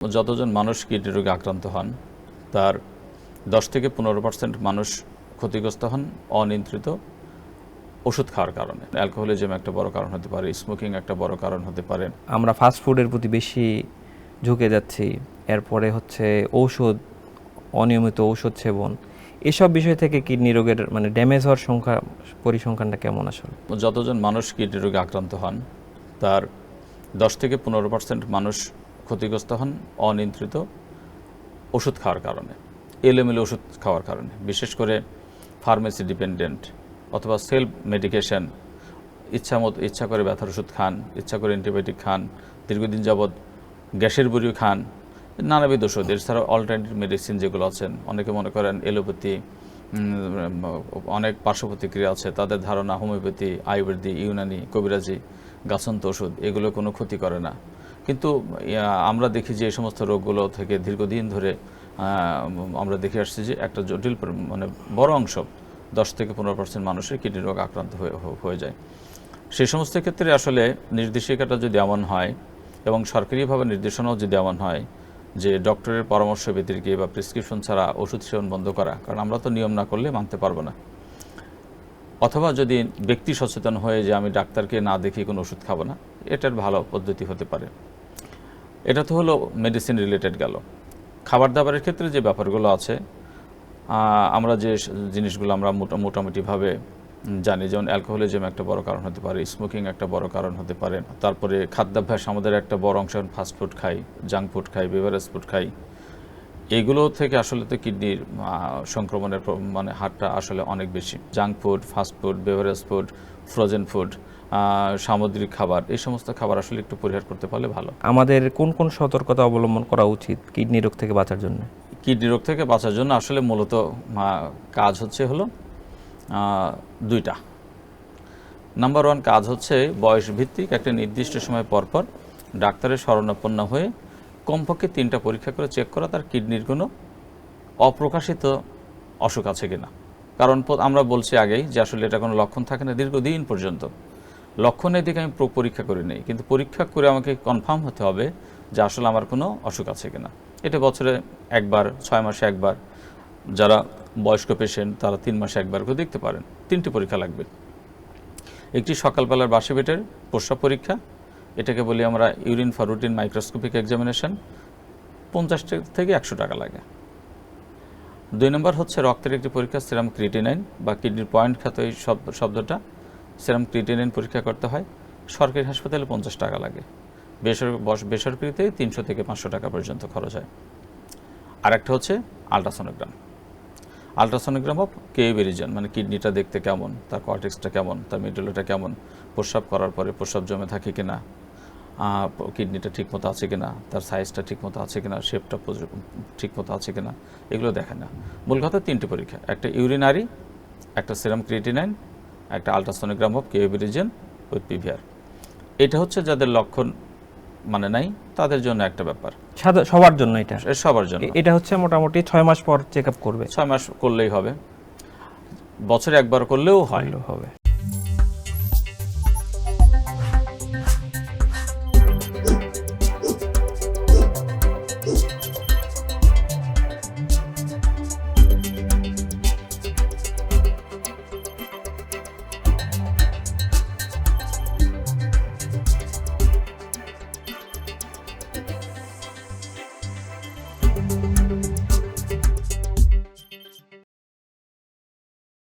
যতজন মানুষ কিডনি রোগে আক্রান্ত হন তার 10 থেকে 15% মানুষ ক্ষতিগ্রস্ত হন অনিয়ন্ত্রিত ওষুধ খাওয়ার কারণে। অ্যালকোহলিজম একটা বড় কারণ হতে পারে, স্মোকিং একটা বড় কারণ হতে পারে। আমরা ফাস্ট ফুডের প্রতি বেশি ঝুঁকে যাচ্ছি, এরপরে হচ্ছে ঔষধ, অনিয়মিত ঔষধ সেবন, এসব বিষয় থেকে কিডনি রোগের ড্যামেজ হওয়ার পরিসংখ্যানটা কেমন আসলে? যতজন মানুষ কিডনি রোগে আক্রান্ত হন তার 10 থেকে 15% মানুষ ক্ষতিগ্রস্ত হন অনিয়ন্ত্রিত ওষুধ খাওয়ার কারণে, এলোমেলো ওষুধ খাওয়ার কারণে, বিশেষ করে ফার্মেসি ডিপেন্ডেন্ট অথবা সেলফ মেডিকেশন। ইচ্ছা করে ব্যথার ওষুধ খান, ইচ্ছা করে অ্যান্টিবায়োটিক খান, দীর্ঘদিন যাবৎ গ্যাসের বড়িও খান, নানাবিধ ওষুধ। এছাড়াও অল্টারনেটিভ মেডিসিন যেগুলো আছেন, অনেকে মনে করেন এলোপ্যাথি, অনেক পার্শ্ব প্রতিক্রিয়া আছে, তাদের ধারণা হোমিওপ্যাথি, আয়ুর্বেদিক, ইউনানি, কবিরাজি, গাছন্ত ওষুধ এগুলো কোনো ক্ষতি করে না। কিন্তু আমরা দেখি যে এই সমস্ত রোগগুলো থেকে দীর্ঘদিন ধরে আমরা দেখে আসছি যে একটা জটিল বড় অংশ 10 থেকে 15% মানুষের কিডনি রোগ আক্রান্ত হয়ে যায়। সেই সমস্ত ক্ষেত্রে আসলে নির্দেশিকাটা যদি এমন হয় এবং সরকারিভাবে নির্দেশনাও যদি এমন হয় যে ডক্টরের পরামর্শ ব্যতিরেকে বা প্রেসক্রিপশন ছাড়া ওষুধ সেবন বন্ধ করা, কারণ আমরা তো নিয়ম না করলে মানতে পারবো না, অথবা যদি ব্যক্তি সচেতন হয়ে যে আমি ডাক্তারকে না দেখি কোনো ওষুধ খাবো না, এটার ভালো পদ্ধতি হতে পারে। এটা তো হলো মেডিসিন রিলেটেড গেল। খাবার দাবারের ক্ষেত্রে যে ব্যাপারগুলো আছে, আমরা যে জিনিসগুলো আমরা মোটামুটিভাবে জানি, যেমন অ্যালকোহলিজম একটা বড় কারণ হতে পারে, স্মোকিং একটা বড় কারণ হতে পারে। তারপরে খাদ্যাভ্যাস, আমাদের একটা বড় অংশ ফাস্ট ফুড খাই, জাঙ্ক ফুড খাই, বেভারেজ ফুড খাই। এইগুলো থেকে আসলে তো কিডনির সংক্রমণের হারটা আসলে অনেক বেশি। Junk food, fast food, beverage food, frozen food, সামুদ্রিক খাবার, এই সমস্ত খাবার আসলে একটু পরিহার করতে পারলে ভালো। আমাদের কোন কোন সতর্কতা অবলম্বন করা উচিত কিডনি রোগ থেকে বাঁচার জন্য? কিডনি রোগ থেকে বাঁচার জন্য আসলে মূলত কাজ হলো দুইটা। নাম্বার 1 কাজ হচ্ছে বয়স ভিত্তিক একটা নির্দিষ্ট সময় পরপর ডাক্তারের শরণাপন্ন হয়ে কমপক্ষে 3টা পরীক্ষা করে চেক করা তার কিডনির কোনো অপ্রকাশিত অসুখ আছে কিনা। কারণ আমরা বলছি আগেই যে আসলে এটা কোনো লক্ষণ থাকে না দীর্ঘদিন পর্যন্ত। লক্ষণের দিকে আমি পরীক্ষা করে নেই, কিন্তু পরীক্ষা করে আমাকে কনফার্ম হতে হবে যে আসলে আমার কোনো অসুখ আছে কিনা। এটা বছরে একবার, 6 মাসে একবার, যারা বয়স্ক পেশেন্ট তারা 3 মাসে একবার করে দেখতে পারেন। 3টি পরীক্ষা লাগবে। একটি সকালবেলার বাসি পেটের প্রস্রাব পরীক্ষা, এটাকে বলি আমরা urine for routine microscopic examination, 50 থেকে 100 টাকা লাগে। 2 নম্বর হচ্ছে রক্তের একটি পরীক্ষা, সেরাম ক্রিয়েটিনাইন বা কিডনির পয়েন্ট খ্যাত এই শব্দটা, সেরাম ক্রিয়েটিনাইন পরীক্ষা করতে হয়। সরকারি হাসপাতালে 50 টাকা লাগে, বেসরকারিতে 300 থেকে 500 টাকা পর্যন্ত খরচ হয়। আর একটা হচ্ছে ultrasonogram. Ultrasonogram of KUB reason, কিডনিটা দেখতে কেমন, তার কর্টেক্সটা কেমন, তার মিডুলাটা কেমন, প্রস্রাব করার পরে প্রস্রাব জমে থাকে কিনা, কিডনিটা ঠিকমতো আছে কিনা, তার সাইজটা ঠিকমতো আছে কিনা, শেপটা ঠিকমতো আছে কিনা, এগুলো দেখে না। মূল কথা 3টি পরীক্ষা, একটা ইউরিনারি, একটা সেরাম ক্রিয়েটিনাইন, একটা ultrasonogram of KUB region with PVR. এটা হচ্ছে যাদের লক্ষণ নাই তাদের জন্য একটা ব্যাপার, সবার জন্য এটা সবার জন্য। এটা হচ্ছে মোটামুটি 6 মাস পর চেক আপ করবে, 6 মাস করলেই হবে, বছরে একবার করলেও হয়। হবে।